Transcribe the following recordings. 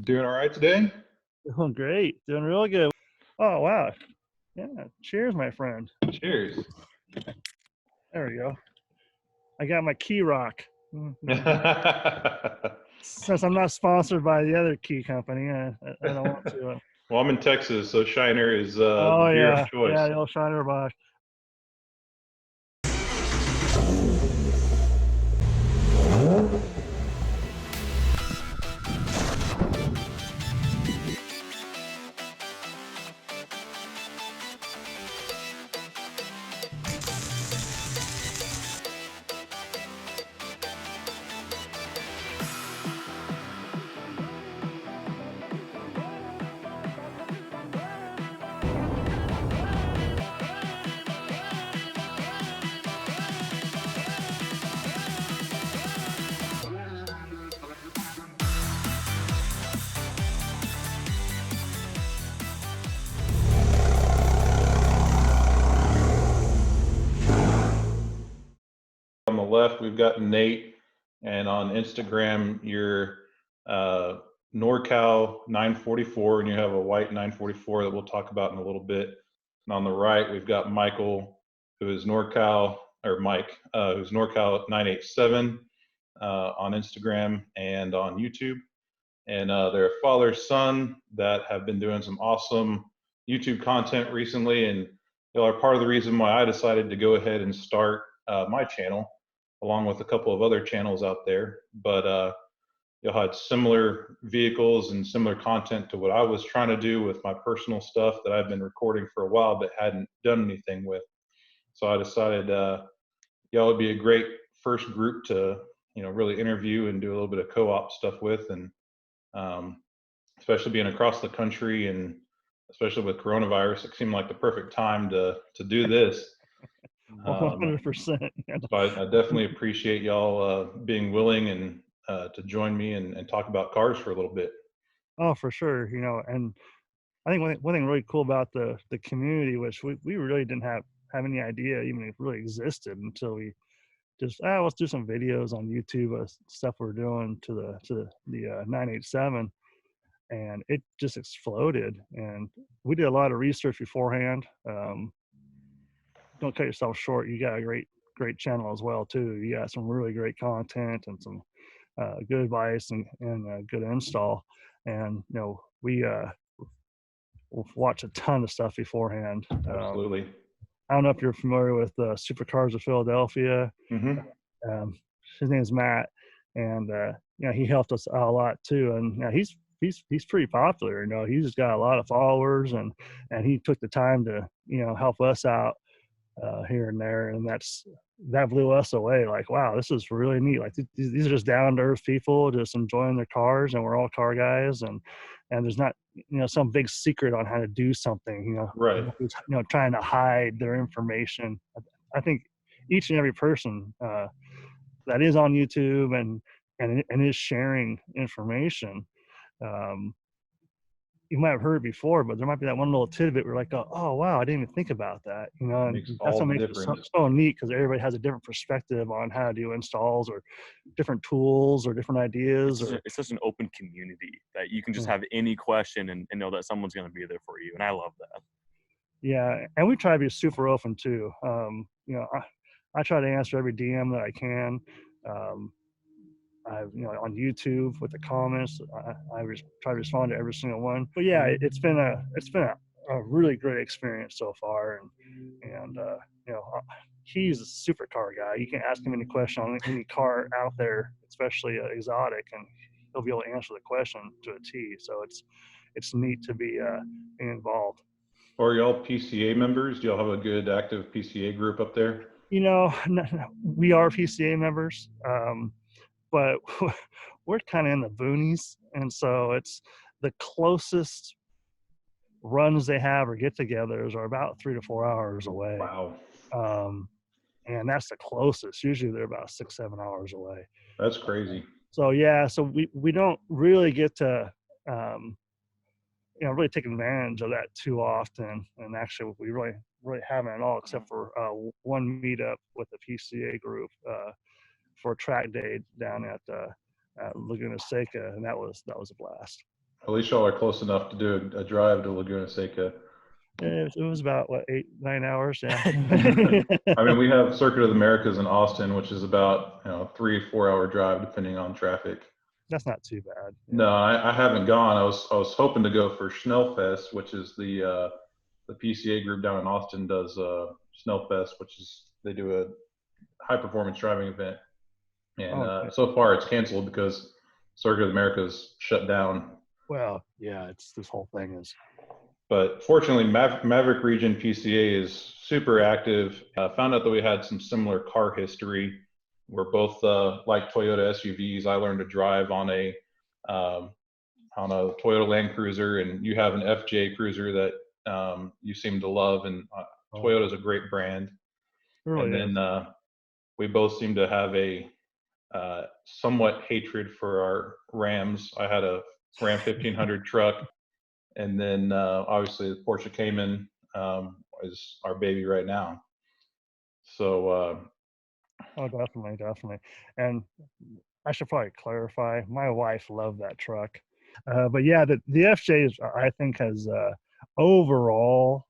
Doing all right today? Doing great. Doing real good. Oh, wow. Yeah. Cheers, my friend. Cheers. There we go. I got my key rock. Since I'm not sponsored by the other key company, I don't want to. Well, I'm in Texas, so Shiner is Oh, the beer yeah. of choice. Yeah, the old Shiner box. On the left, we've got Nate, and on Instagram, you're Norcal 944, and you have a white 944 that we'll talk about in a little bit. And on the right, we've got Michael, who is Norcal, or Mike, who's Norcal 987 on Instagram and on YouTube. And they're a father-son that have been doing some awesome YouTube content recently, and they are part of the reason why I decided to go ahead and start my channel, along with a couple of other channels out there. But y'all had similar vehicles and similar content to what I was trying to do with my personal stuff that I've been recording for a while but hadn't done anything with. So I decided y'all would be a great first group to really interview and do a little bit of co-op stuff with, and especially being across the country and especially with coronavirus, it seemed like the perfect time to do this. 100%. So I definitely appreciate y'all being willing and to join me and talk about cars for a little bit. Oh, for sure. And I think one thing really cool about the community, which we really didn't have any idea even it really existed until we just let's do some videos on YouTube of stuff we're doing to the 987, and it just exploded. And we did a lot of research beforehand. Don't cut yourself short. You got a great channel as well too. You got some really great content and some good advice and good install. And we watch a ton of stuff beforehand. Absolutely. I don't know if you're familiar with Supercars of Philadelphia. Mm-hmm. His name is Matt, and he helped us out a lot too. And he's pretty popular. He's just got a lot of followers, and he took the time to help us out here and there, and that blew us away. Like, wow, this is really neat. Like these are just down to earth people just enjoying their cars, and we're all car guys, and there's not some big secret on how to do something. Right. Trying to hide their information. I think each and every person that is on YouTube and is sharing information. You might have heard it before, but there might be that one little tidbit where like, oh wow, I didn't even think about that. And that's what makes it so neat, because everybody has a different perspective on how to do installs or different tools or different ideas. It's just an open community that you can just have any question and know that someone's going to be there for you. And I love that. Yeah, and we try to be super open too. I try to answer every DM that I can. On YouTube with the comments, I try to respond to every single one. But yeah, it's been a really great experience so far, and he's a super car guy. You can ask him any question on any car out there, especially exotic, and he'll be able to answer the question to a T. So it's neat to be involved. Are y'all PCA members? Do y'all have a good active PCA group up there? We are PCA members. But we're kind of in the boonies, and so it's the closest runs they have or get-togethers are about 3 to 4 hours away. Wow. And that's the closest. Usually they're about 6-7 hours away. That's crazy. So yeah, so we don't really get to really take advantage of that too often, and actually we really haven't at all, except for one meetup with the PCA group for track day down at Laguna Seca, and that was a blast. At least y'all are close enough to do a drive to Laguna Seca. It was about what 8-9 hours. Yeah. I mean, we have Circuit of the Americas in Austin, which is about 3-4 hour drive depending on traffic. That's not too bad. Yeah. No, I haven't gone. I was hoping to go for Schnellfest, which is the PCA group down in Austin does Schnellfest, which is they do a high performance driving event. And Okay. so far it's canceled because Circuit of the Americas shut down. Well, yeah, it's this whole thing is. But fortunately, Maverick Region PCA is super active. Found out that we had some similar car history. We're both like Toyota SUVs. I learned to drive on a Toyota Land Cruiser, and you have an FJ Cruiser that you seem to love. And Toyota's a great brand. It really and then we both seem to have a somewhat hatred for our Rams. I had a Ram 1500 truck. And then obviously the Porsche Cayman is our baby right now. So Oh, definitely. And I should probably clarify, my wife loved that truck. But yeah, the FJ is, I think, has overall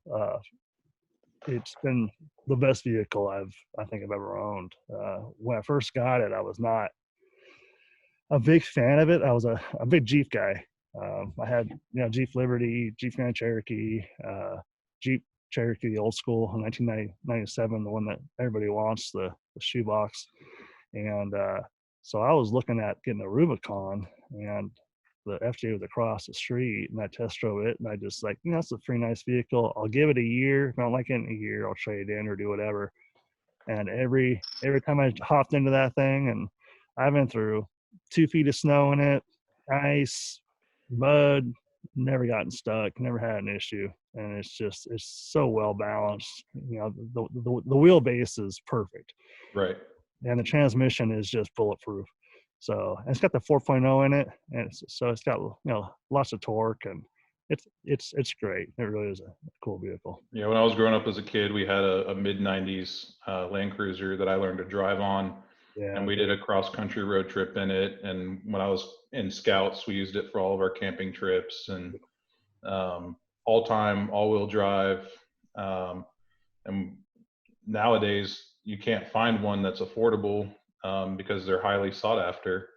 it's been the best vehicle I think I've ever owned. When I first got it, I was not a big fan of it. I was a big Jeep guy. I had Jeep Liberty, Jeep Grand Cherokee, Jeep Cherokee, the old school, 1997, the one that everybody wants, the shoebox. And so I was looking at getting a Rubicon, and the FJ was across the street, and I test drove it, and I just like, it's a pretty nice vehicle. I'll give it a year. If I don't like it in a year, I'll trade it in or do whatever. And every time I hopped into that thing, and I've been through 2 feet of snow in it, ice, mud, never gotten stuck, never had an issue. And it's so well balanced. The wheelbase is perfect. right. And the transmission is just bulletproof. So it's got the 4.0 in it, and so it's got lots of torque, and it's great. It really is a cool vehicle. Yeah, when I was growing up as a kid, we had a mid '90s Land Cruiser that I learned to drive on, and we did a cross country road trip in it. And when I was in Scouts, we used it for all of our camping trips, and all time all wheel drive. And nowadays you can't find one that's affordable because they're highly sought after.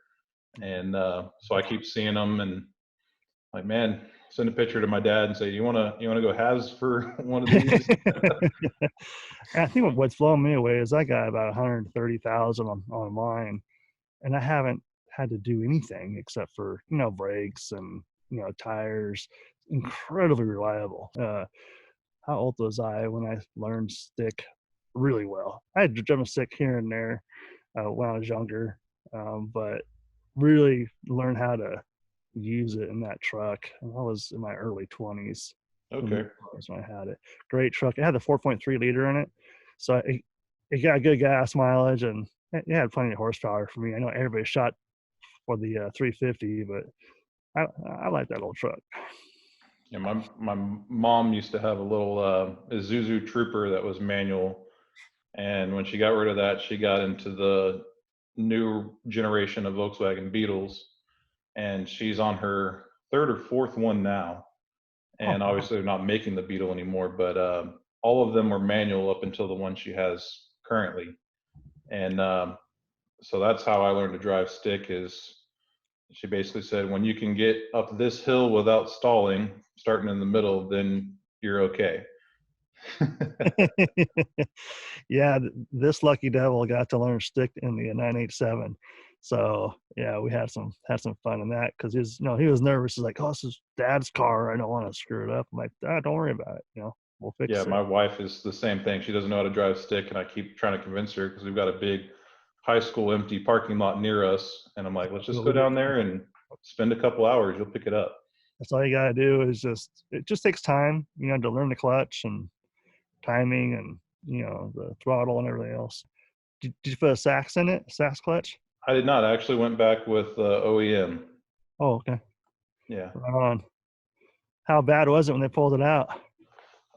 And so I keep seeing them, and like, man, send a picture to my dad and say, you want to go halves for one of these? I think what's blowing me away is I got about 130,000 on mine, and I haven't had to do anything except for brakes and tires. Incredibly reliable. How old was I when I learned stick really well? I had driven stick here and there when I was younger, but really learned how to use it in that truck. And I was in my early 20s. Okay. When I had it. Great truck. It had the 4.3 liter in it, so it got good gas mileage, and it had plenty of horsepower for me. I know everybody shot for the 350, but I like that old truck. Yeah, my mom used to have a little Isuzu Trooper that was manual, and when she got rid of that, she got into the new generation of Volkswagen Beetles, and she's on her 3rd or 4th one now. And obviously they're not making the Beetle anymore, but all of them were manual up until the one she has currently. And so that's how I learned to drive stick. Is she basically said, when you can get up this hill without stalling, starting in the middle, then you're okay. Yeah, this lucky devil got to learn stick in the 987. So yeah, we had some fun in that, because he was nervous. He's like, "Oh, this is Dad's car. I don't want to screw it up." I'm like, don't worry about it. We'll fix it. Yeah, my wife is the same thing. She doesn't know how to drive stick, and I keep trying to convince her because we've got a big high school empty parking lot near us, and I'm like, let's just go down there and spend a couple hours. You'll pick it up. That's all you gotta do. It just takes time, to learn the clutch and timing and the throttle and everything else. Did you put a sax in it? Sax clutch? I did not. I actually went back with OEM. Oh, okay. Yeah. Right on. How bad was it when they pulled it out?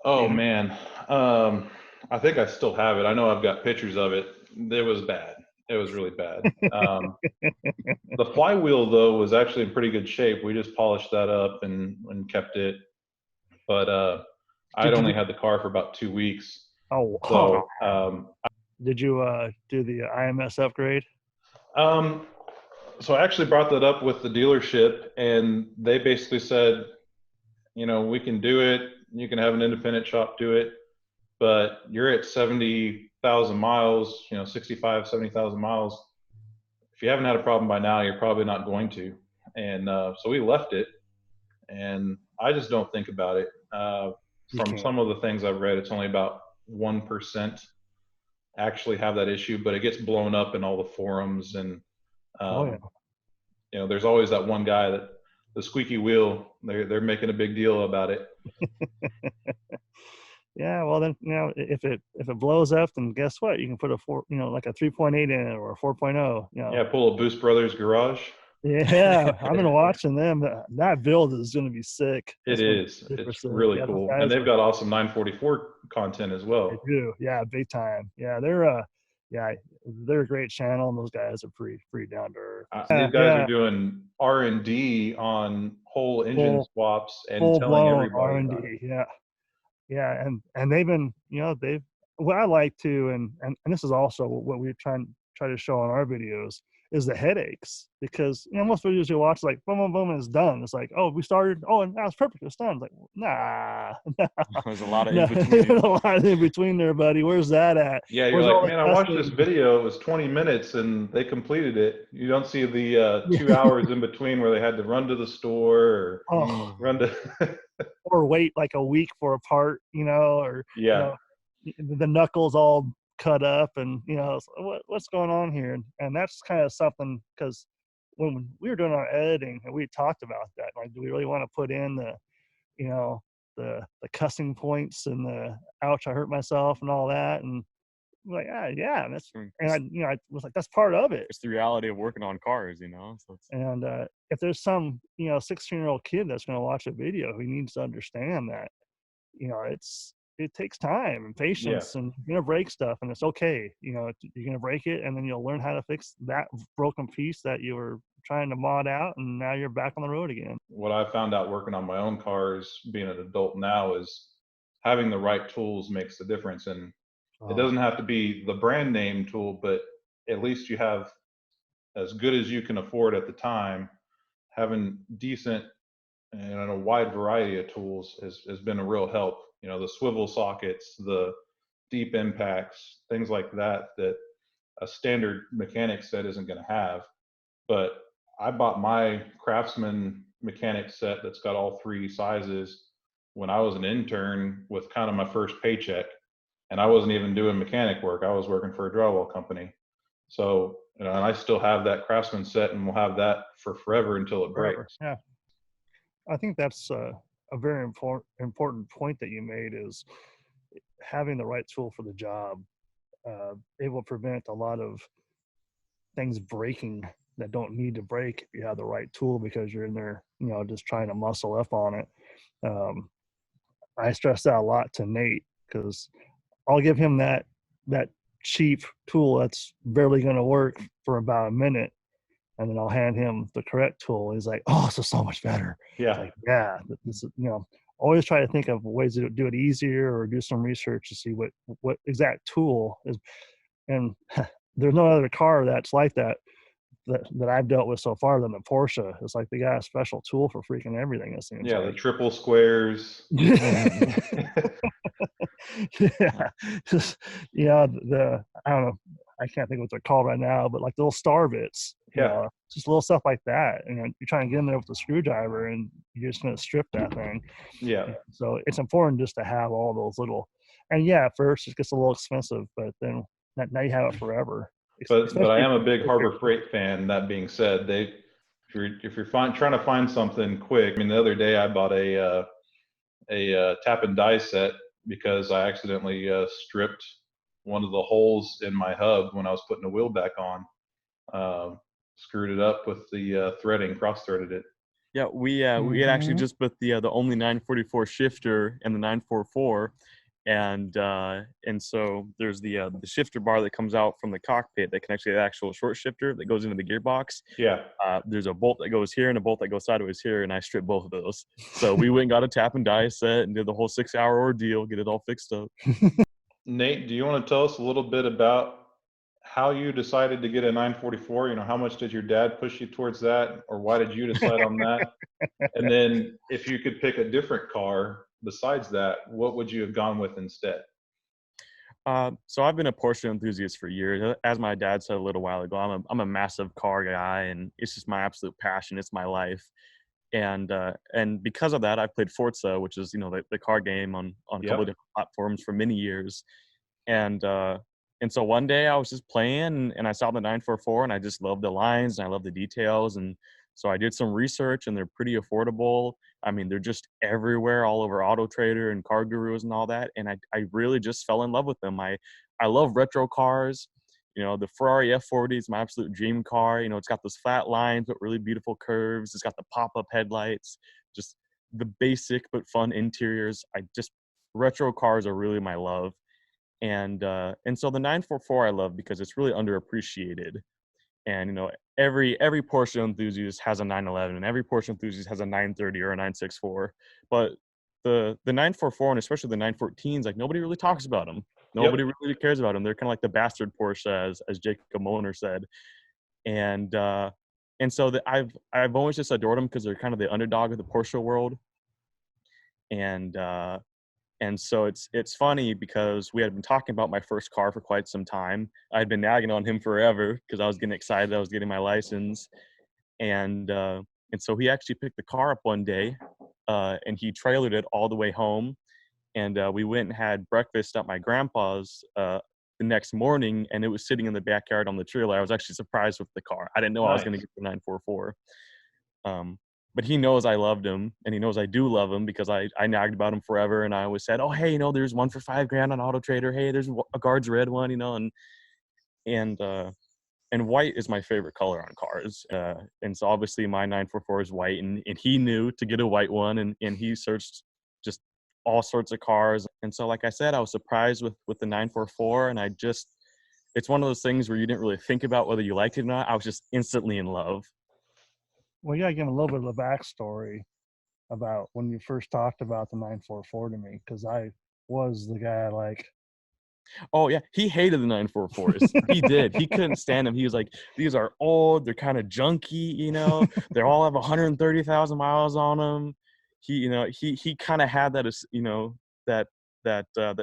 Oh man, I think I still have it. I know I've got pictures of it. It was bad. It was really bad. The flywheel though was actually in pretty good shape. We just polished that up and kept it. But I'd only had the car for about 2 weeks. Oh, So did you do the IMS upgrade? So I actually brought that up with the dealership, and they basically said, we can do it. You can have an independent shop do it, but you're at 70,000 miles, 65, 70,000 miles. If you haven't had a problem by now, you're probably not going to. And so we left it, and I just don't think about it. From some of the things I've read, it's only about 1% actually have that issue, but it gets blown up in all the forums. And there's always that one guy that the squeaky wheel, they're making a big deal about it. Yeah, well then, if it blows up, then guess what? You can put like a 3.8 in it or a 4.0. Yeah, pull a Boost Brothers garage. Yeah, I've been watching them. That build is going to be sick. It's really cool, and they've got awesome 944 content as well. They do, yeah, big time. Yeah, they're a great channel, and those guys are pretty down to earth. These guys are doing R&D on whole engine swaps and telling everybody R&D. about it. Yeah, and they've been, what I like to, and this is also what we try to show on our videos, is the headaches, because most videos you watch, like boom boom boom and it's done. It's like, oh, we started, oh, and that was perfect, it's done. It's like, nah. There's a lot of in between. There's a lot in between there, buddy. Where's that at? Yeah, you're like, man, I watched this video, it was 20 minutes and they completed it. You don't see the 2 hours in between where they had to run to the store or run to or wait like a week for a part, or the knuckles all cut up, and what's going on here. And that's kind of something, because when we were doing our editing, and we talked about that, like, do we really want to put in the cussing points and the ouch, I hurt myself and all that? And I'm like, yeah, that's, and I was like, that's part of it. It's the reality of working on cars, So and if there's some 16-year-old kid that's going to watch a video, he needs to understand that it takes time and patience, and you're gonna break stuff, and it's okay. You're gonna break it, and then you'll learn how to fix that broken piece that you were trying to mod out, and now you're back on the road again. What I found out working on my own cars, being an adult now, is having the right tools makes the difference. And it doesn't have to be the brand name tool, but at least you have as good as you can afford at the time. Having decent and a wide variety of tools has been a real help. The swivel sockets, the deep impacts, things like that a standard mechanic set isn't going to have. But I bought my Craftsman mechanic set that's got all 3 sizes when I was an intern with kind of my first paycheck, and I wasn't even doing mechanic work. I was working for a drywall company. So, and I still have that Craftsman set, and we'll have that for forever until it breaks. Yeah. I think that's a very important point that you made, is having the right tool for the job. It will prevent a lot of things breaking that don't need to break if you have the right tool, because you're in there, just trying to muscle up on it. I stress that a lot to Nate, because I'll give him that cheap tool that's barely going to work for about a minute, and then I'll hand him the correct tool. He's like, oh, this is so much better. Yeah. Like, yeah, this is, always try to think of ways to do it easier, or do some research to see what exact tool is. And there's no other car that's like that I've dealt with so far than the Porsche. It's like they got a special tool for freaking everything, it seems. The triple squares. Yeah, just the, I don't know, I can't think of what they're called right now, but like the little star bits. Just little stuff like that. And you're trying to get in there with a screwdriver, and you're just going to strip that thing. Yeah. So it's important just to have all those little, and at first it gets a little expensive, but then now you have it forever. But I am a big Harbor Freight fan. That being said, if you're trying to find something quick, the other day I bought a tap and die set because I accidentally stripped one of the holes in my hub when I was putting the wheel back on. Screwed it up with the threading, cross-threaded it. Yeah, we had actually just put the only 944 shifter and the 944, And so there's the shifter bar that comes out from the cockpit that connects to the actual short shifter that goes into the gearbox. Yeah. There's a bolt that goes here and a bolt that goes sideways here, and I stripped both of those. So we went and got a tap and die set and did the whole 6-hour ordeal, get it all fixed up. Nate, do you want to tell us a little bit about how you decided to get a 944? You know, how much did your dad push you towards that, or why did you decide on that? And then if you could pick a different car besides that, what would you have gone with instead? So I've been a Porsche enthusiast for years. As my dad said a little while ago, I'm a massive car guy, and it's just my absolute passion. It's my life. And because of that, I've played Forza, which is, you know, the car game on a couple of different platforms for many years. And so one day I was just playing and I saw the 944 and I just loved the lines and I love the details. And so I did some research and they're pretty affordable. I mean, they're just everywhere, all over Auto Trader and Car Gurus and all that. And I really just fell in love with them. I love retro cars. You know, the Ferrari F40 is my absolute dream car. You know, it's got those flat lines, but really beautiful curves. It's got the pop-up headlights, just the basic but fun interiors. Retro cars are really my love. And so the 944 I love because it's really underappreciated. And, you know, every Porsche enthusiast has a 911 and every Porsche enthusiast has a 930 or a 964. But the 944 and especially the 914s, like nobody really talks about them. Nobody really cares about them. They're kind of like the bastard Porsche, as Jacob Moner said. And so I've always just adored them because they're kind of the underdog of the Porsche world. And so it's funny because we had been talking about my first car for quite some time. I'd been nagging on him forever because I was getting excited. I was getting my license. And so he actually picked the car up one day and he trailered it all the way home. And we went and had breakfast at my grandpa's the next morning, and it was sitting in the backyard on the trailer. I was actually surprised with the car. I didn't know I was going to get the 944. But he knows I loved him, and he knows I do love him because I nagged about him forever, and I always said, oh, hey, you know, there's one for $5,000 on Auto Trader. Hey, there's a Guards Red one, you know, and white is my favorite color on cars. And so obviously my 944 is white, and he knew to get a white one, and he searched just all sorts of cars. And so, like I said, I was surprised with the 944, and it's one of those things where you didn't really think about whether you liked it or not. I was just instantly in love. Well, you gotta give him a little bit of the backstory about when you first talked about the 944 to me, because I was the guy like. Oh yeah, he hated the 944s. He did. He couldn't stand them. He was like, these are old. They're kind of junky. You know, they all have 130,000 miles on them. He kind of had that as, you know, that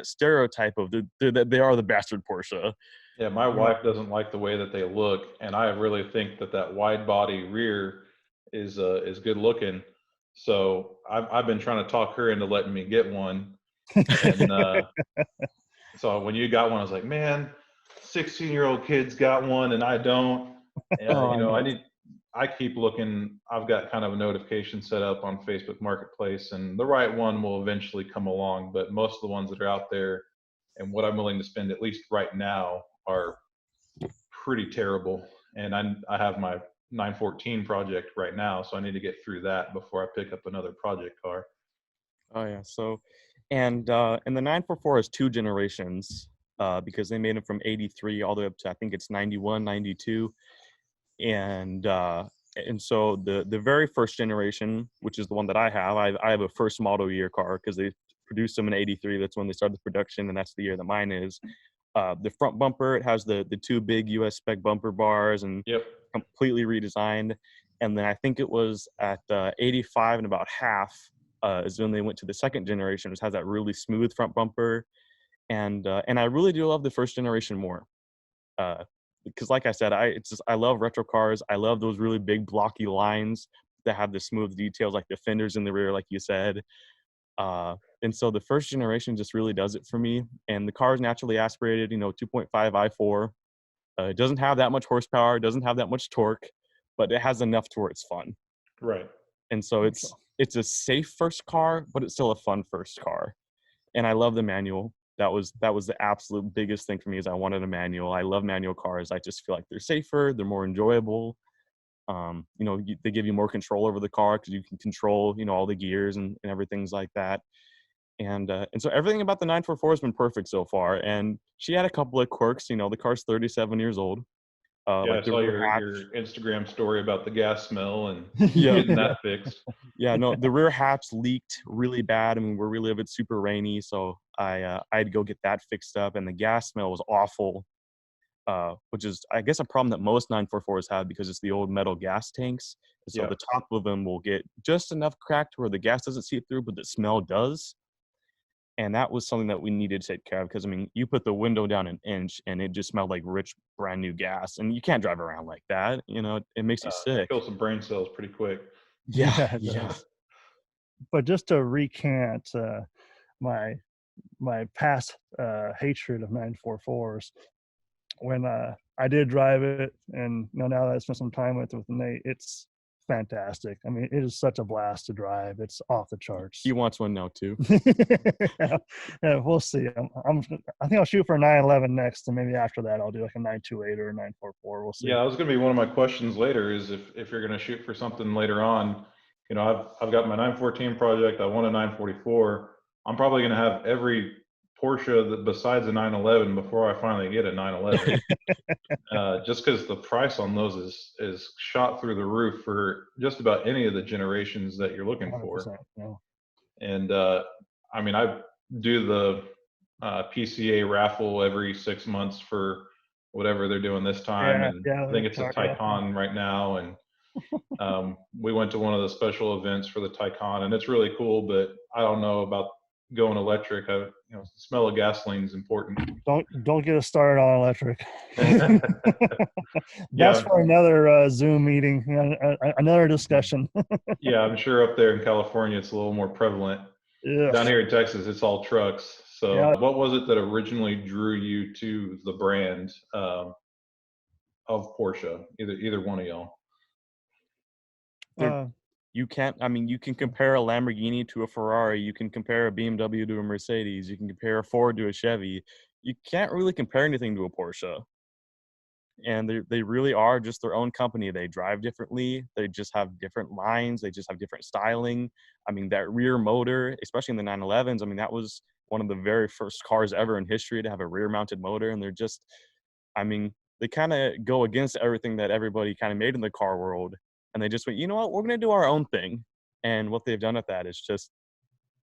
stereotype of that they are the bastard Porsche. Yeah, my wife doesn't like the way that they look, and I really think that wide body rear is good looking. So I've been trying to talk her into letting me get one, and so when you got one, I was like, man, 16-year-old kid's got one and I don't. And you know, I keep looking. I've got kind of a notification set up on Facebook Marketplace, and the right one will eventually come along. But most of the ones that are out there, and what I'm willing to spend, at least right now, are pretty terrible. And I have my 914 project right now, so I need to get through that before I pick up another project car. Oh yeah. So, and the 944 has two generations because they made them from 83 all the way up to, I think it's 91, 92. And so the very first generation, which is the one that I have a first model year car because they produced them in 83. That's when they started the production, and that's the year that mine is. The front bumper, it has the two big US spec bumper bars and completely redesigned. And then I think it was at 85 and about half is when they went to the second generation, which has that really smooth front bumper. And I really do love the first generation more. Because like I said, I love retro cars. I love those really big blocky lines that have the smooth details, like the fenders in the rear, like you said. And so the first generation just really does it for me. And the car is naturally aspirated, you know, 2.5 i4. It doesn't have that much horsepower. It doesn't have that much torque, but it has enough to where it's fun. Right. And so it's a safe first car, but it's still a fun first car. And I love the manual. That was the absolute biggest thing for me is I wanted a manual. I love manual cars. I just feel like they're safer. They're more enjoyable. You know, they give you more control over the car because you can control, you know, all the gears and everything's like that. And so everything about the 944 has been perfect so far. And she had a couple of quirks. You know, the car's 37 years old. Yeah, Like I the saw rear your Instagram story about the gas smell and Yeah, getting yeah, that fixed. yeah. No, the rear hatch leaked really bad. I mean, where we live, it's super rainy, so I had to go get that fixed up, and the gas smell was awful. Which is, I guess, a problem that most 944s have because it's the old metal gas tanks. And so Yeah. the top of them will get just enough cracked where the gas doesn't seep through, but the smell does. And that was something that we needed to take care of because, I mean, you put the window down an inch and it just smelled like rich, brand new gas. And you can't drive around like that. You know, it makes you sick. Kill some brain cells pretty quick. Yeah, Yeah, it yeah. does. But just to recant my my past hatred of 944s, when I did drive it, and now that I spent some time with Nate, it's fantastic. I mean, it is such a blast to drive. It's off the charts. He wants one now too. Yeah, we'll see. I think I'll shoot for a 911 next, and maybe after that I'll do like a 928 or a 944. We'll see. Yeah, that was going to be one of my questions later. Is if you're going to shoot for something later on, you know, I've got my 914 project. I want a 944. I'm probably going to have every Porsche that besides a 911 before I finally get a 911. Just because the price on those is shot through the roof for just about any of the generations that you're looking for. 100%, yeah. And I mean, I do the PCA raffle every 6 months for whatever they're doing this time, and I think it's a Taycan right now. And we went to one of the special events for the Taycan, and it's really cool. But I don't know about going electric. The smell of gasoline is important. Don't get us started on electric. That's Yeah. for another Zoom meeting, another discussion. Yeah, I'm sure up there in California it's a little more prevalent. Yeah. Down here in Texas, it's all trucks. So, Yeah. what was it that originally drew you to the brand of Porsche? Either one of y'all. You can't, I mean, you can compare a Lamborghini to a Ferrari. You can compare a BMW to a Mercedes. You can compare a Ford to a Chevy. You can't really compare anything to a Porsche. And they really are just their own company. They drive differently. They just have different lines. They just have different styling. I mean, that rear motor, especially in the 911s, I mean, that was one of the very first cars ever in history to have a rear mounted motor. And they're just, I mean, they kind of go against everything that everybody kind of made in the car world. And they just went, you know what, we're going to do our own thing. And what they've done with that is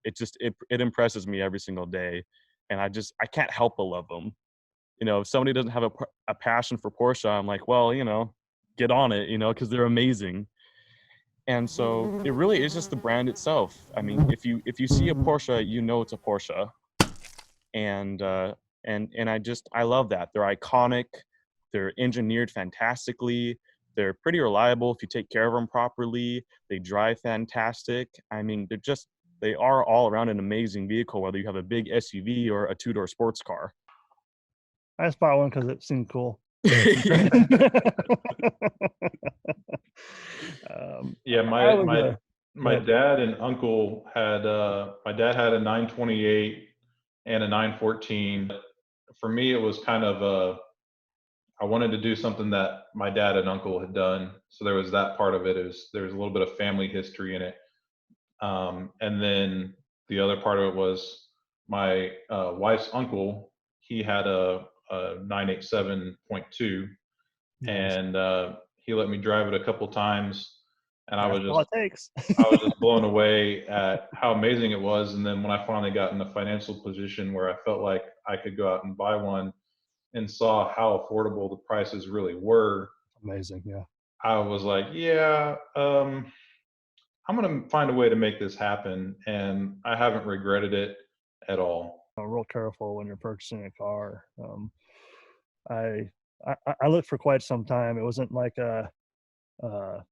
it impresses me every single day. And I can't help but love them. You know, if somebody doesn't have a passion for Porsche, I'm like, well, get on it, because they're amazing. And so it really is just the brand itself. I mean, if you see a Porsche, it's a Porsche. And I love that. They're iconic. They're engineered fantastically. They're pretty reliable if you take care of them properly. They drive fantastic. I mean, they are all around an amazing vehicle, whether you have a big SUV or a two-door sports car. I just bought one because it seemed cool. Yeah, my dad and uncle had my dad had a 928 and a 914. For me, it was kind of I wanted to do something that my dad and uncle had done, so there was that part of it. There was a little bit of family history in it, and then the other part of it was my wife's uncle. He had a 987.2, and he let me drive it a couple times, and I was just blown away at how amazing it was. And then when I finally got in a financial position where I felt like I could go out and buy one, and saw how affordable the prices really were, amazing. Yeah, I was like, yeah, I'm gonna find a way to make this happen, and I haven't regretted it at all. Real careful when you're purchasing a car. I looked for quite some time. It wasn't like a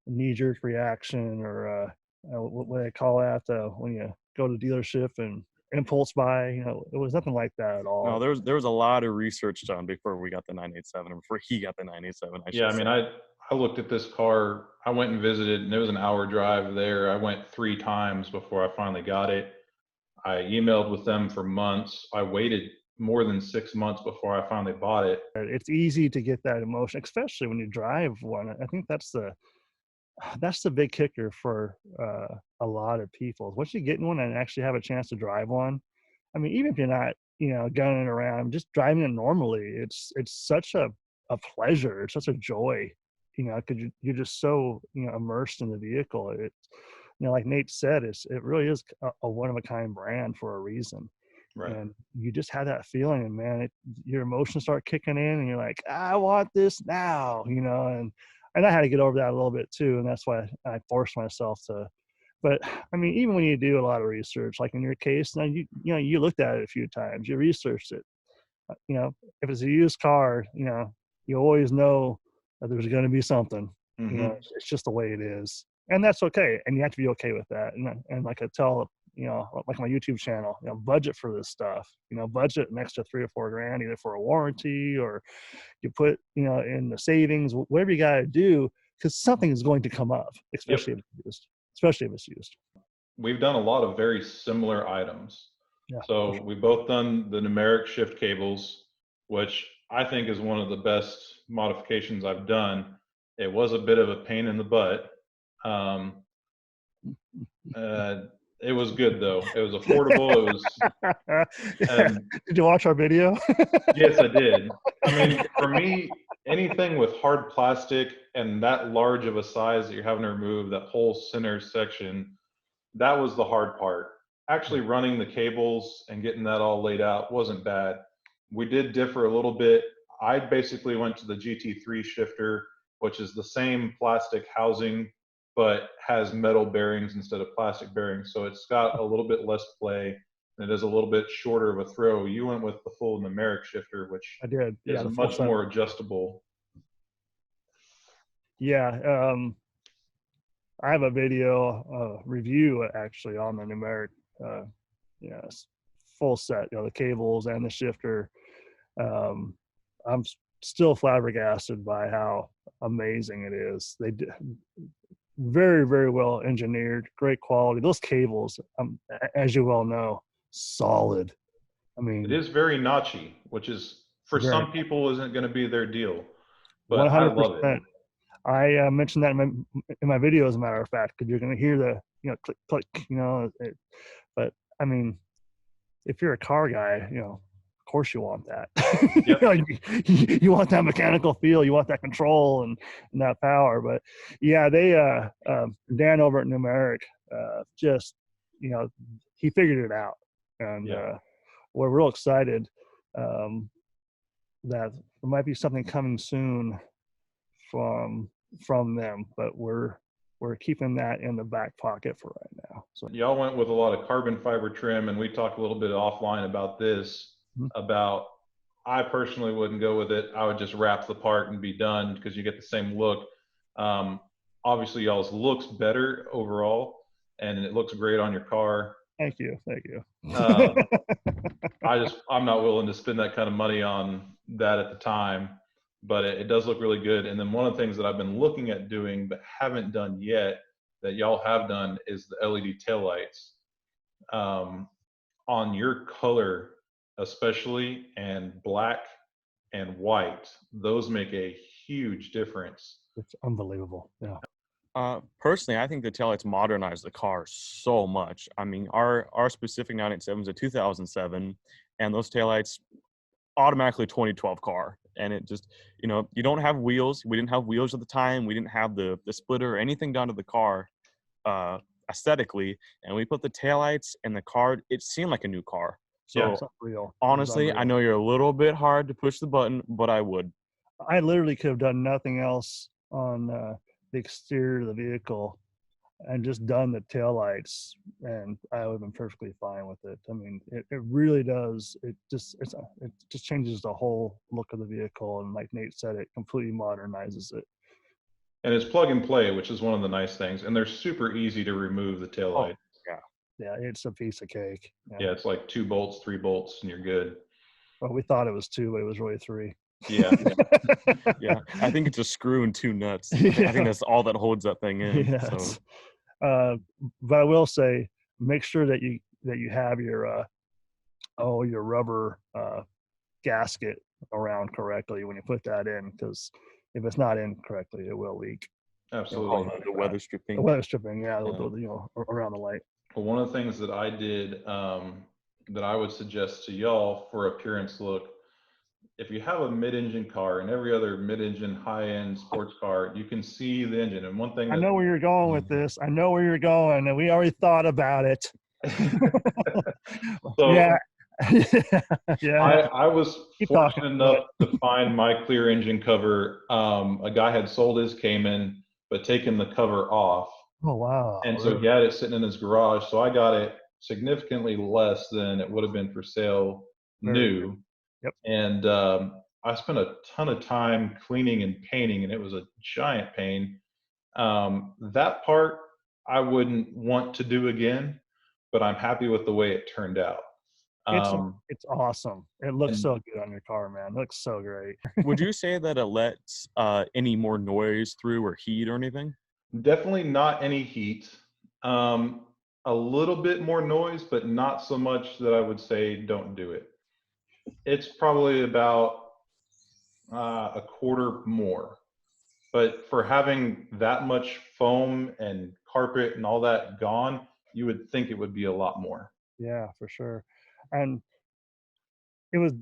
knee-jerk reaction or what they call that when you go to the dealership and impulse buy. It was nothing like that at all. No, there was a lot of research done before we got the 987, or before he got the 987. I mean, I looked at this car. I went and visited, and it was an hour drive there. I went 3 times before I finally got it. I emailed with them for months. I waited more than 6 months before I finally bought it. It's easy to get that emotion, especially when you drive one. I think that's the big kicker for a lot of people. Once you get in one and actually have a chance to drive one, I mean, even if you're not, gunning around, just driving it normally, it's such a pleasure. It's such a joy, because you're just so, immersed in the vehicle. It, like Nate said, it really is a one of a kind brand for a reason. Right. And you just have that feeling, and man, your emotions start kicking in, and you're like, I want this now, and I had to get over that a little bit too, and that's why I forced myself to. But I mean, even when you do a lot of research, like in your case, now you looked at it a few times, you researched it. If it's a used car, you always know that there's going to be something. Mm-hmm. It's just the way it is, and that's okay. And you have to be okay with that. And like I tell, like my YouTube channel, budget for this stuff. Budget an extra $3 or $4 either for a warranty, or you put in the savings, whatever you got to do, because something is going to come up, especially if it's used. Especially if it's used. We've done a lot of very similar items. Yeah. So we've both done the numeric shift cables, which I think is one of the best modifications I've done. It was a bit of a pain in the butt. It was good though. It was affordable. It was. Did you watch our video? Yes, I did. I mean, for me, anything with hard plastic and that large of a size that you're having to remove that whole center section, that was the hard part. Actually running the cables and getting that all laid out wasn't bad. We did differ a little bit. I basically went to the Gt3 Shifter, which is the same plastic housing, but has metal bearings instead of plastic bearings. So it's got a little bit less play, and it is a little bit shorter of a throw. You went with the full numeric shifter, which I did. is much more adjustable. Yeah. I have a video review actually on the numeric, full set, the cables and the shifter. I'm still flabbergasted by how amazing it is. They did very, very well engineered, great quality. Those cables, as you well know, solid. I mean, it is very notchy, which is for some people isn't going to be their deal, but 100%. I love it. I mentioned that in my video, as a matter of fact, because you're going to hear the click click, but I mean, if you're a car guy, of course you want that. Yep. You want that mechanical feel, you want that control and that power. But yeah, they Dan over at Numeric, just he figured it out, and we're real excited that there might be something coming soon from them, but we're keeping that in the back pocket for right now. So y'all went with a lot of carbon fiber trim, and we talked a little bit offline about this. About I personally wouldn't go with it. I would just wrap the part and be done, because you get the same look. Obviously y'all's looks better overall, and it looks great on your car. Thank you. I'm not willing to spend that kind of money on that at the time, but it does look really good. And then one of the things that I've been looking at doing but haven't done yet that y'all have done is the LED taillights. On your color especially, and black and white, those make a huge difference. It's unbelievable. Yeah. Personally, I think the taillights modernized the car so much. I mean, our specific 987 is a 2007, and those taillights automatically 2012 car. And it just, you don't have wheels. We didn't have wheels at the time. We didn't have the splitter or anything done to the car aesthetically. And we put the taillights and the car, it seemed like a new car. So honestly, I know you're a little bit hard to push the button, but I would. I literally could have done nothing else on the exterior of the vehicle and just done the taillights, and I would have been perfectly fine with it. I mean, it really does. It just changes the whole look of the vehicle, and like Nate said, it completely modernizes it. And it's plug and play, which is one of the nice things. And they're super easy to remove the taillight. Yeah, it's a piece of cake. Yeah, it's like 2 bolts, 3 bolts, and you're good. Well, we thought it was 2, but it was really 3. Yeah. Yeah. I think it's a screw and 2 nuts. I think that's all that holds that thing in. Yes. So. But I will say, make sure that you have your rubber gasket around correctly when you put that in, because if it's not in correctly, it will leak. Absolutely. The weather stripping. The weather stripping, around the light. Well, one of the things that I did that I would suggest to y'all for appearance look, if you have a mid-engine car, and every other mid-engine high-end sports car, you can see the engine. And one thing I that know where you're going with this. I know where you're going, and we already thought about it. so Yeah. Yeah. I was Keep talking. fortunate enough to find my clear engine cover. A guy had sold his Cayman, but taken the cover off. Oh, wow. And so he had it sitting in his garage. So I got it significantly less than it would have been for sale new. Yep. And I spent a ton of time cleaning and painting, and it was a giant pain. That part I wouldn't want to do again, but I'm happy with the way it turned out. It's awesome. It looks so good on your car, man. It looks so great. Would you say that it lets any more noise through or heat or anything? Definitely not any heat. A little bit more noise, but not so much that I would say don't do it. It's probably about a quarter more. But for having that much foam and carpet and all that gone, you would think it would be a lot more. Yeah, for sure. And it was,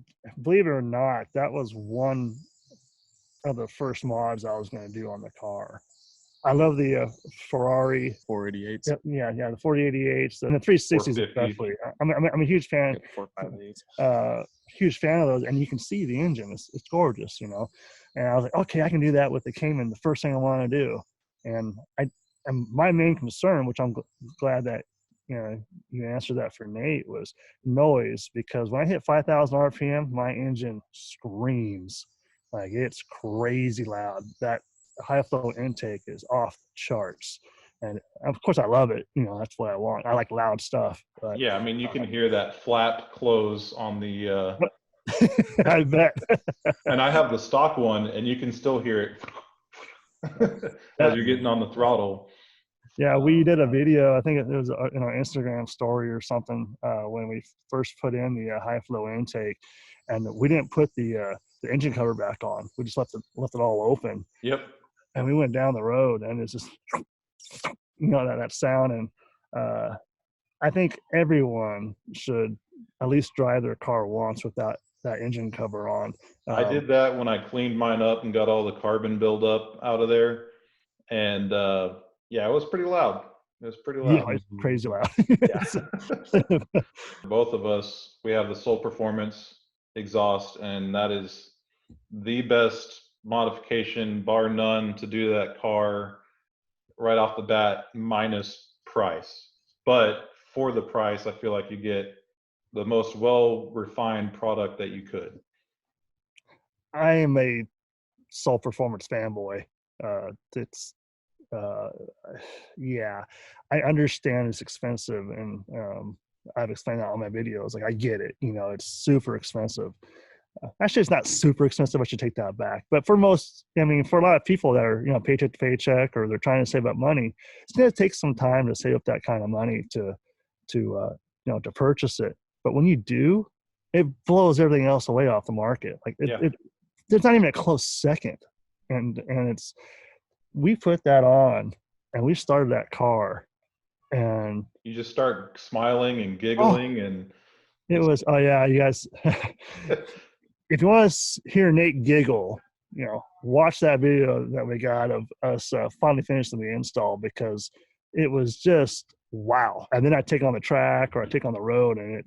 believe it or not, that was one of the first mods I was going to do on the car. I love the Ferrari 488s. Yeah, the 4088s and the 360s 450. especially. I'm a huge fan. 458s. Huge fan of those, and you can see the engine. It's gorgeous, you know. And I was like, okay, I can do that with the Cayman. The first thing I want to do, and my main concern, which I'm glad that you answered that for Nate, was noise, because when I hit 5,000 RPM, my engine screams. Like, it's crazy loud. That high flow intake is off the charts. And of course I love it. You know, that's what I want. I like loud stuff. But, yeah, I mean, you can hear that flap close on the I bet. and I have the stock one, and you can still hear it as you're getting on the throttle. Yeah, we did a video. I think it was in our Instagram story or something when we first put in the high flow intake, and we didn't put the engine cover back on. We just left it all open. Yep. And we went down the road, and it's just, you know, that sound. And I think everyone should at least drive their car once with that engine cover on. I did that when I cleaned mine up and got all the carbon buildup out of there. And yeah, it was pretty loud. It was pretty loud. Yeah, it's crazy loud. Yeah. Both of us, we have the Soul Performance exhaust, and that is the best modification, bar none, to do that car right off the bat, minus price. But for the price, I feel like you get the most well-refined product that you could. I am a Soul Performance fanboy. Yeah, I understand it's expensive, and I've explained that on my videos. Like, I get it. You know, it's super expensive. Actually, it's not super expensive. I should take that back. But for most, I mean, for a lot of people that are, you know, paycheck to paycheck, or they're trying to save up money, it's going to take some time to save up that kind of money to purchase it. But when you do, it blows everything else away off the market. Like, there's not even a close second. And we put that on, and we started that car, and you just start smiling and giggling, and it was, oh yeah, you guys. If you want to hear Nate giggle, you know, watch that video that we got of us finally finishing the install, because it was just wow. And then I take on the track, or I take on the road, and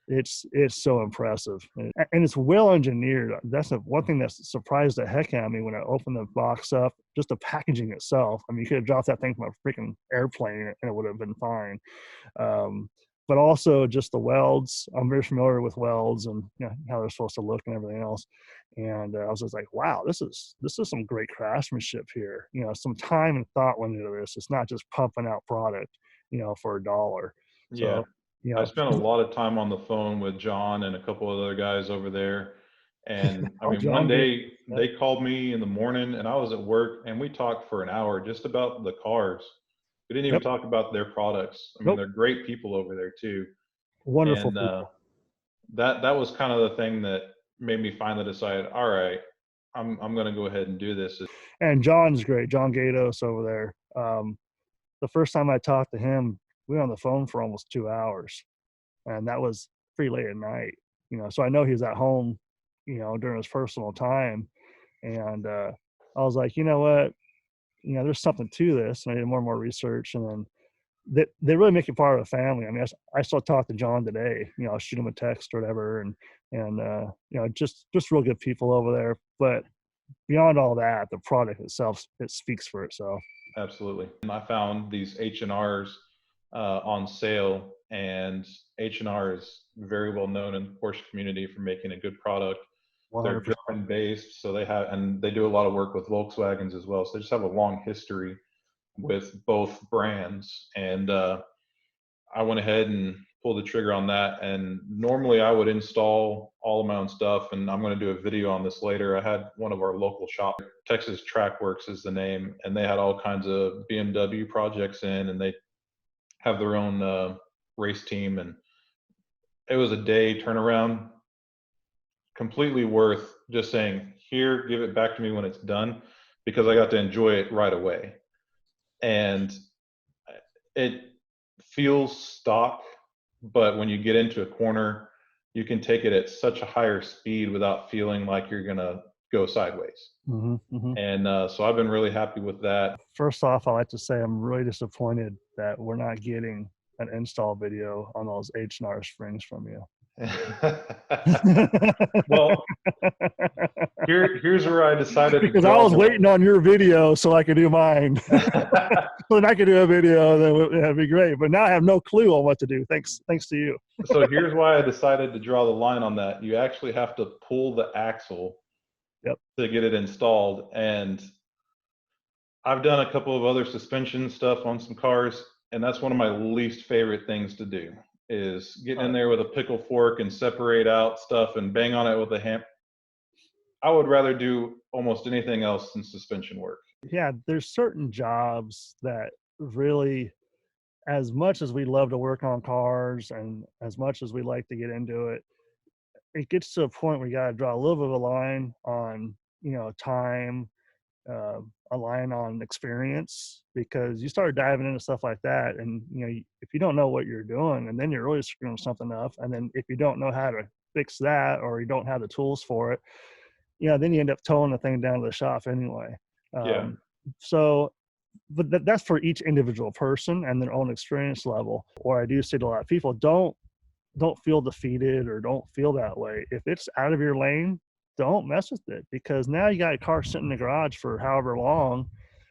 it's so impressive, and it's well engineered. That's one thing that surprised the heck out of me when I opened the box up. Just the packaging itself. I mean, you could have dropped that thing from a freaking airplane and it would have been fine. But also just the welds. I'm very familiar with welds, and you know, how they're supposed to look and everything else. And I was just like, wow, this is some great craftsmanship here. You know, some time and thought went into this. It's not just pumping out product, you know, for $1. Yeah. So, you know, I spent a lot of time on the phone with John and a couple of other guys over there. And I mean, one day they called me in the morning, and I was at work, and we talked for an hour just about the cars. We didn't even talk about their products. I mean, they're great people over there too. Wonderful. And people. that was kind of the thing that made me finally decide, all right, I'm going to go ahead and do this. And John's great. John Gatos over there. The first time I talked to him, we were on the phone for almost 2 hours, and that was pretty late at night, so I know he was at home, during his personal time. And I was like, you know what, there's something to this. And I did more and more research, and then they really make you part of the family. I mean, I still talk to John today. I'll shoot him a text or whatever, and just real good people over there. But beyond all that, the product itself, it speaks for itself. Absolutely. And I found these H&Rs on sale, and H&R is very well known in the Porsche community for making a good product. 100%. They're German based, so they do a lot of work with Volkswagens as well. So they just have a long history with both brands. And I went ahead and pulled the trigger on that. And normally I would install all of my own stuff, and I'm going to do a video on this later. I had one of our local shops, Texas Trackworks is the name, and they had all kinds of BMW projects in, and they have their own race team. And it was a day turnaround, completely worth just saying, here, give it back to me when it's done, because I got to enjoy it right away. And it feels stock, but when you get into a corner, you can take it at such a higher speed without feeling like you're gonna go sideways. And so I've been really happy with that. First off, I like to say I'm really disappointed that we're not getting an install video on those H&R springs from you. Well, here's where I decided because I was waiting on your video so I could do mine. When I could do a video, then that'd be great. But now I have no clue on what to do. Thanks to you. So here's why I decided to draw the line on that. You actually have to pull the axle to get it installed. And I've done a couple of other suspension stuff on some cars, and that's one of my least favorite things to do, is getting in there with a pickle fork and separate out stuff and bang on it with a hammer. I would rather do almost anything else than suspension work. Yeah, there's certain jobs that really, as much as we love to work on cars and as much as we like to get into it, it gets to a point where you got to draw a little bit of a line on, time, a line on experience, because you start diving into stuff like that, and if you don't know what you're doing, and then you're really screwing something up, and then if you don't know how to fix that, or you don't have the tools for it, then you end up towing the thing down to the shop anyway. So, but that's for each individual person and their own experience level. Or I do say to a lot of people, don't feel defeated or don't feel that way. If it's out of your lane, don't mess with it, because now you got a car sitting in the garage for however long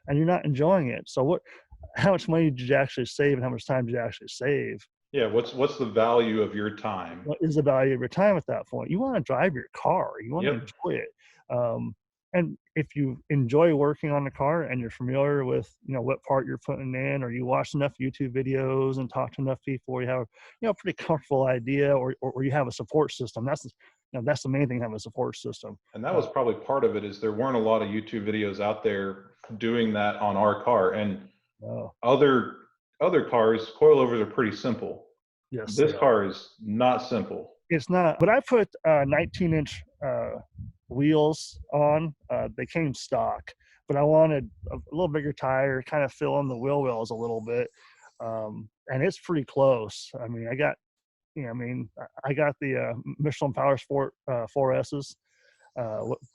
and you're not enjoying it. So how much money did you actually save, and how much time did you actually save? Yeah, what's the value of your time? What is the value of your time at that point? You want to drive your car. You want to enjoy it. And if you enjoy working on the car and you're familiar with, what part you're putting in, or you watch enough YouTube videos and talk to enough people, you have, a pretty comfortable idea, or you have a support system. That's the main thing, have a support system. And that was probably part of it, is there weren't a lot of YouTube videos out there doing that on our car. And other cars, coilovers are pretty simple. Yes. This car is not simple. It's not, but I put 19-inch wheels on. They came stock, but I wanted a little bigger tire, kind of fill in the wheel wells a little bit. And it's pretty close. I mean, I got the Michelin Power Sport 4S's.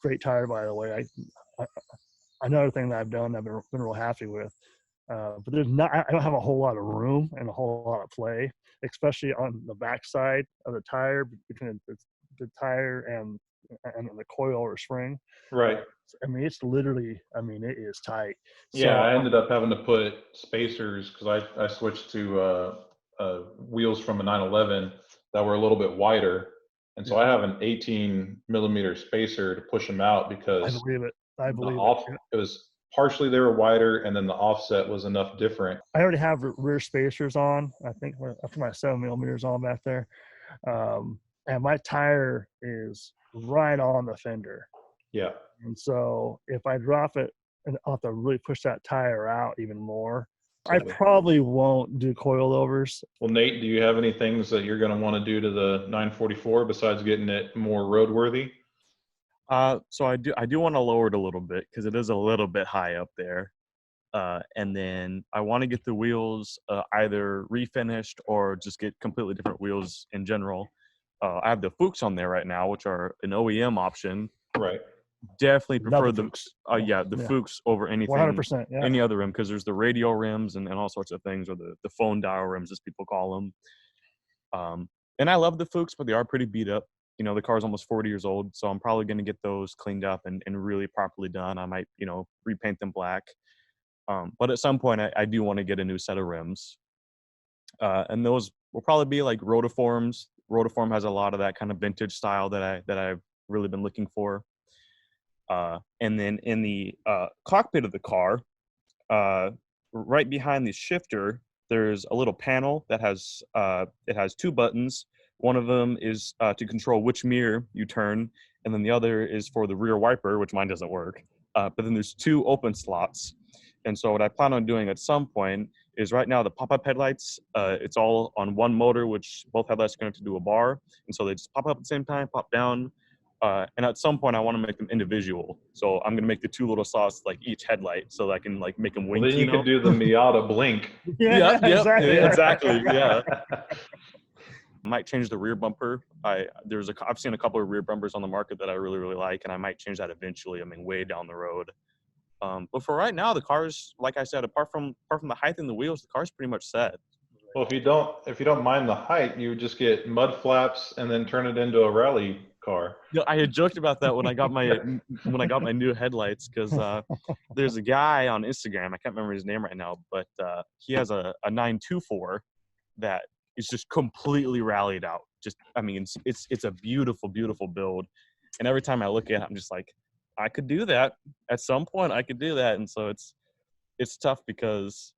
Great tire, by the way. Another thing that I've done, I've been real happy with. But I don't have a whole lot of room and a whole lot of play, especially on the backside of the tire, between the tire and the coil or spring. Right. I mean, it's literally, it is tight. Yeah, I ended up having to put spacers, because I switched to wheels from a 911 that were a little bit wider. And so I have an 18 millimeter spacer to push them out, because I believe it. It was partially they were wider, and then the offset was enough different. I already have rear spacers on. I think I put my 7 millimeters on back there. And my tire is right on the fender. Yeah. And so if I drop it, and I'll have to really push that tire out even more. I probably won't do coilovers. Well, Nate, do you have any things that you're going to want to do to the 944 besides getting it more roadworthy? So I do want to lower it a little bit, because it is a little bit high up there. And then I want to get the wheels either refinished or just get completely different wheels in general. I have the Fuchs on there right now, which are an OEM option. Right. Definitely Love prefer the the Fuchs. the Fuchs over anything, 100%. Yeah. any other rim, because there's the radial rims and all sorts of things, or the phone dial rims as people call them. And I love the Fuchs, but they are pretty beat up. You know, the car's almost 40 years old, so I'm probably going to get those cleaned up and really properly done. I might, you know, repaint them black. But at some point, I do want to get a new set of rims. And those will probably be like rotiforms. Rotiform has a lot of that kind of vintage style that I've really been looking for. And then in the cockpit of the car, right behind the shifter, there's a little panel that has it has two buttons. One of them is to control which mirror you turn, and then the other is for the rear wiper, which mine doesn't work. But then there's two open slots. And so what I plan on doing at some point is, right now the pop-up headlights, it's all on one motor, which both headlights are connected to a bar. And so they just pop up at the same time, pop down. And at some point I want to make them individual. So I'm going to make the two little slots like each headlight so that I can like make them wink. Well, then you could do the Miata blink. Yeah, Exactly. Yeah. I might change the rear bumper. I've seen a couple of rear bumpers on the market that I really, really like, and I might change that eventually. I mean, way down the road. But for right now, the car's, like I said, apart from the height and the wheels, the car's pretty much set. Well, if you don't mind the height, you would just get mud flaps and then turn it into a rally car. You know, I had joked about that when I got my new headlights, because there's a guy on Instagram, I can't remember his name right now, but he has a 924 that is just completely rallied out. Just, I mean, it's a beautiful, beautiful build. And every time I look at it, I'm just like, I could do that at some point. I could do that. And so it's tough, because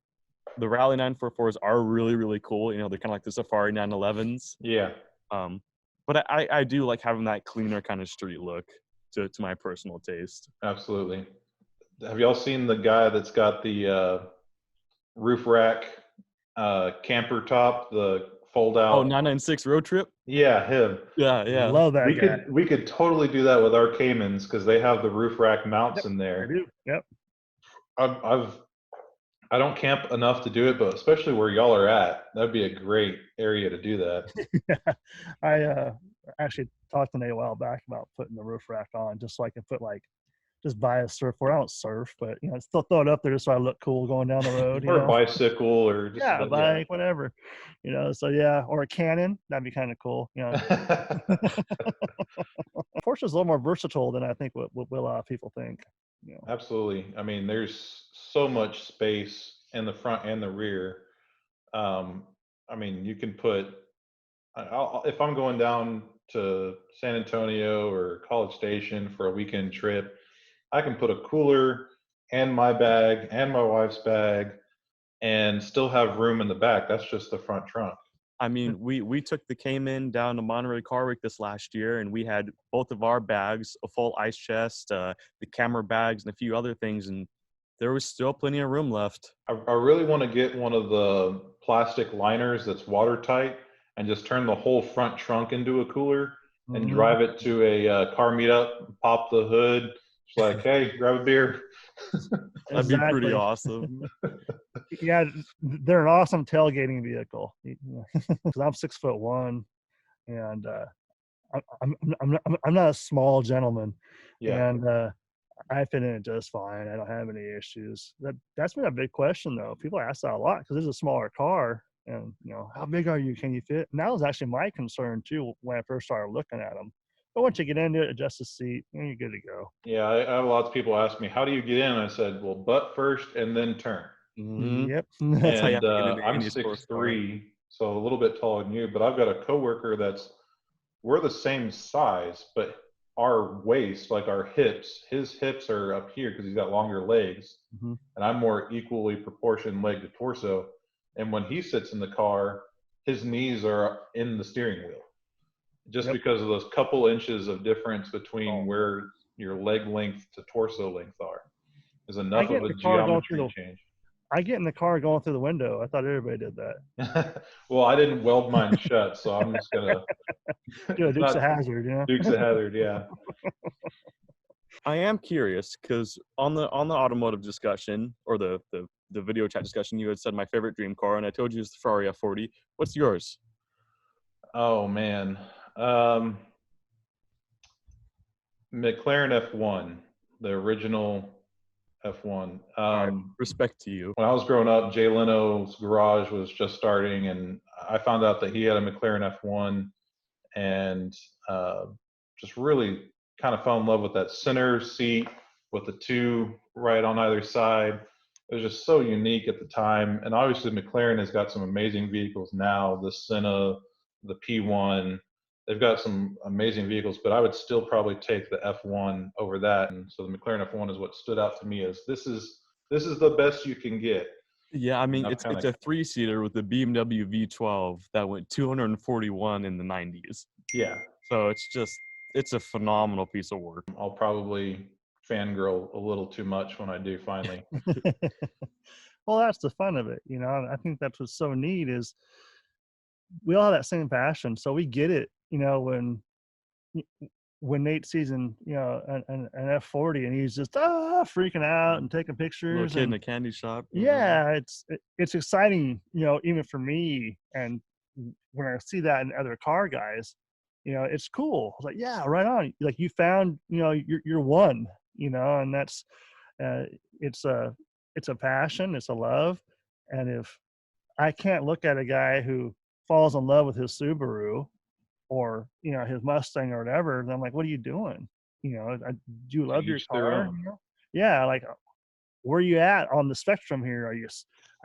the Rally 944s are really, really cool. You know, they're kind of like the Safari 911s. Yeah. But I do like having that cleaner kind of street look to my personal taste. Absolutely. Have y'all seen the guy that's got the roof rack camper top, the fold out? Oh, 996 Road Trip? Yeah, him. Yeah. Love that guy. We could totally do that with our Caymans, because they have the roof rack mounts in I there. do. Yep. I don't camp enough to do it, but especially where y'all are at, that'd be a great area to do that. Yeah. I actually talked to Nate a while back about putting the roof rack on, just so I can just buy a surfboard. I don't surf, but you know, still throw it up there just so I look cool going down the road. Or a bicycle, or just a bike, whatever. You know, so yeah, or a cannon, that'd be kind of cool. You know, Porsche's a little more versatile than I think what a lot of people think. You know. Absolutely. I mean, there's so much space in the front and the rear. I mean, you can put, if I'm going down to San Antonio or College Station for a weekend trip, I can put a cooler and my bag and my wife's bag and still have room in the back. That's just the front trunk. I mean, we took the Cayman down to Monterey Car Week this last year, and we had both of our bags, a full ice chest, the camera bags, and a few other things, and there was still plenty of room left. I really want to get one of the plastic liners that's watertight and just turn the whole front trunk into a cooler and drive it to a car meetup, pop the hood. It's like, hey, grab a beer. That'd be pretty awesome. Yeah, they're an awesome tailgating vehicle. Because I'm 6'1", and I'm not a small gentleman. Yeah. And I fit in it just fine. I don't have any issues. That's been a big question though. People ask that a lot because it's a smaller car, and you know, how big are you? Can you fit? And that was actually my concern too when I first started looking at them. But once you get into it, adjust the seat, and you're good to go. Yeah, I have lots of people ask me, how do you get in? I said, well, butt first and then turn. Mm-hmm. Yep. And I'm 6'3", so a little bit taller than you, but I've got a coworker we're the same size, but our waist, like our hips, his hips are up here because he's got longer legs, and I'm more equally proportioned leg to torso. And when he sits in the car, his knees are in the steering wheel, just because of those couple inches of difference between where your leg length to torso length are. Is enough of a geometry change. I get in the car going through the window. I thought everybody did that. Well, I didn't weld mine shut, so I'm just gonna do a Dukes of Hazzard, you know? Dukes of Hazzard, yeah. I am curious because on the automotive discussion, or the video chat discussion, you had said my favorite dream car, and I told you it's the Ferrari F40. What's yours? Oh man, McLaren F1, the original F1. All right, respect to you. When I was growing up, Jay Leno's garage was just starting, and I found out that he had a McLaren F1, and just really kind of fell in love with that center seat with the two right on either side. It was just so unique at the time. And obviously, McLaren has got some amazing vehicles now. The Senna, the P1, they've got some amazing vehicles, but I would still probably take the F1 over that. And so the McLaren F1 is what stood out to me as this is the best you can get. Yeah, I mean, And it's a 3-seater with the BMW V12 that went 241 in the 90s. Yeah. So it's a phenomenal piece of work. I'll probably fangirl a little too much when I do finally. Well, that's the fun of it, you know. I think that's what's so neat is we all have that same passion, so we get it, you know, when Nate sees an F40 and he's just freaking out and taking pictures. Little kid in and a candy shop. yeah, it's exciting, you know, even for me. And when I see that in other car guys, you know, it's cool. It's like, yeah, right on. Like you found, you know, you're one, you know, and that's it's a passion, it's a love. And if I can't look at a guy who falls in love with his Subaru or, you know, his Mustang or whatever, then I'm like, what are you doing? You know, do you love your each their car? own. You know? Yeah, like where are you at on the spectrum here? Are you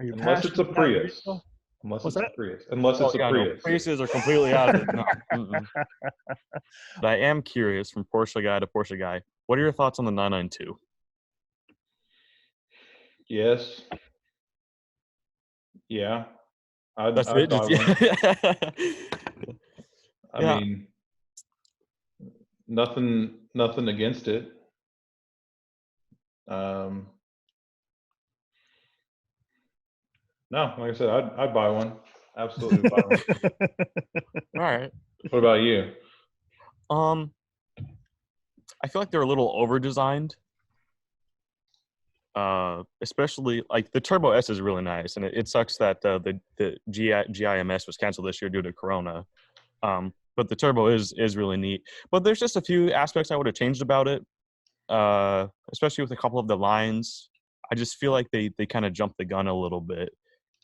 Unless it's a passionate about your Prius. vehicle? Unless What's it's that? a Prius. Unless it's a No, Prius. Priuses are completely out of it. No. But I am curious, from Porsche guy to Porsche guy, what are your thoughts on the 992? Yes. Yeah. That's I'd it. buy Just, one. I Yeah. mean, nothing against it. No, like I said, I'd buy one. Absolutely buy one. All right. What about you? I feel like they're a little over designed. Especially like the Turbo S is really nice, and it sucks that the GIMS was canceled this year due to Corona. But the Turbo is really neat. But there's just a few aspects I would have changed about it, especially with a couple of the lines. I just feel like they kind of jumped the gun a little bit,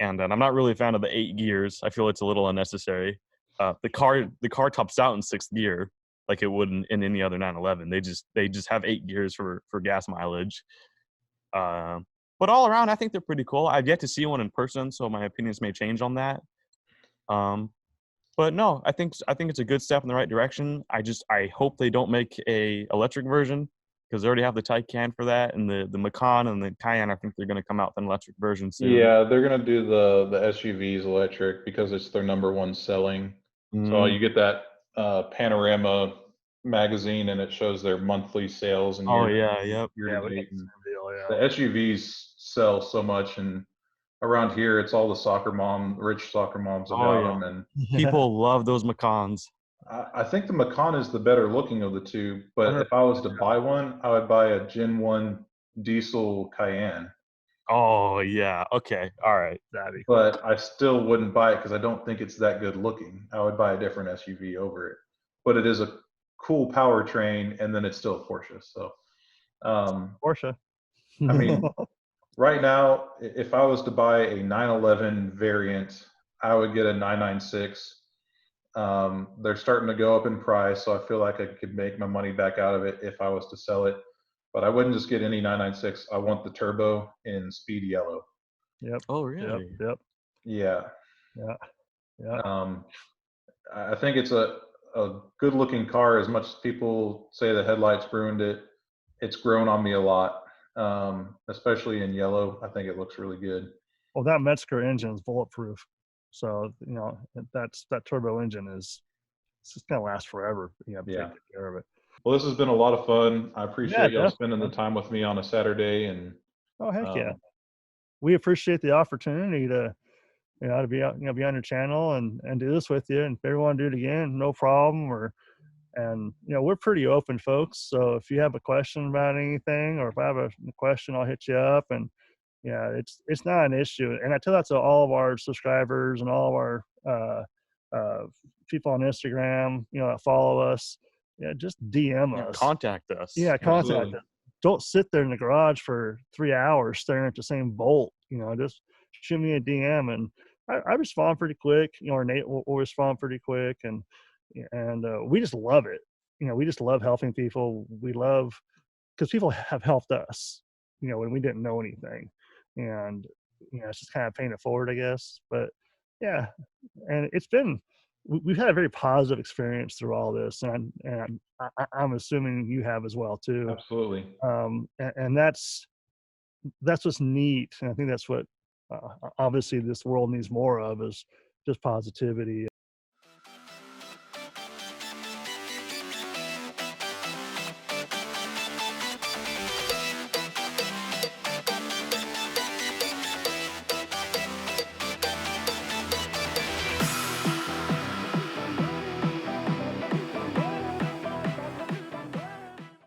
and I'm not really a fan of the 8 gears. I feel it's a little unnecessary. The car tops out in 6th gear like it would in any other 911. They just have 8 gears for gas mileage. But all around, I think they're pretty cool. I've yet to see one in person, so my opinions may change on that. But no, I think it's a good step in the right direction. I hope they don't make a electric version because they already have the Taycan for that, and the Macan and the Cayenne. I think they're going to come out with an electric version soon. Yeah, they're gonna do the SUVs electric because it's their number one selling. So you get that panorama magazine, and it shows their monthly sales and Oh year yeah, yep. to date. And Yeah. the SUVs sell so much, and around here, it's all the rich soccer moms about them. And People love those Macans. I think the Macan is the better looking of the two. But if I was to buy one, I would buy a Gen 1 diesel Cayenne. Oh yeah, okay, all right. That'd be cool. But I still wouldn't buy it because I don't think it's that good looking. I would buy a different SUV over it. But it is a cool powertrain, and then it's still a Porsche. So, Porsche. I mean, right now, if I was to buy a 911 variant, I would get a 996. They're starting to go up in price, so I feel like I could make my money back out of it if I was to sell it. But I wouldn't just get any 996. I want the turbo in speed yellow. Yep. Oh really? Yep. Yeah. Yeah. I think it's a good looking car. As much as people say the headlights ruined it, it's grown on me a lot, especially in yellow. I think it looks really good. Well, that Metzger engine is bulletproof, so you know that turbo engine it's just gonna last forever. You have to take good care of it. Well, this has been a lot of fun. I appreciate y'all definitely. spending the time with me on a Saturday. And Oh heck yeah, we appreciate the opportunity to be out, be on your channel and do this with you. And if everyone do it again, no problem. And we're pretty open, folks. So if you have a question about anything, or if I have a question, I'll hit you up. And it's not an issue. And I tell that to all of our subscribers and all of our people on Instagram, that follow us. Yeah, just DM us. Contact us. Yeah, contact Absolutely. us. Don't sit there in the garage for 3 hours staring at the same bolt. Just shoot me a DM, and I respond pretty quick. Or Nate will respond pretty quick, and we just love it. We just love helping people. We love because people have helped us. When we didn't know anything, and it's just kind of paying it forward, I guess. But yeah, and we've had a very positive experience through all this, and I'm assuming you have as well too. Absolutely. And that's what's neat, and I think that's what obviously this world needs more of, is just positivity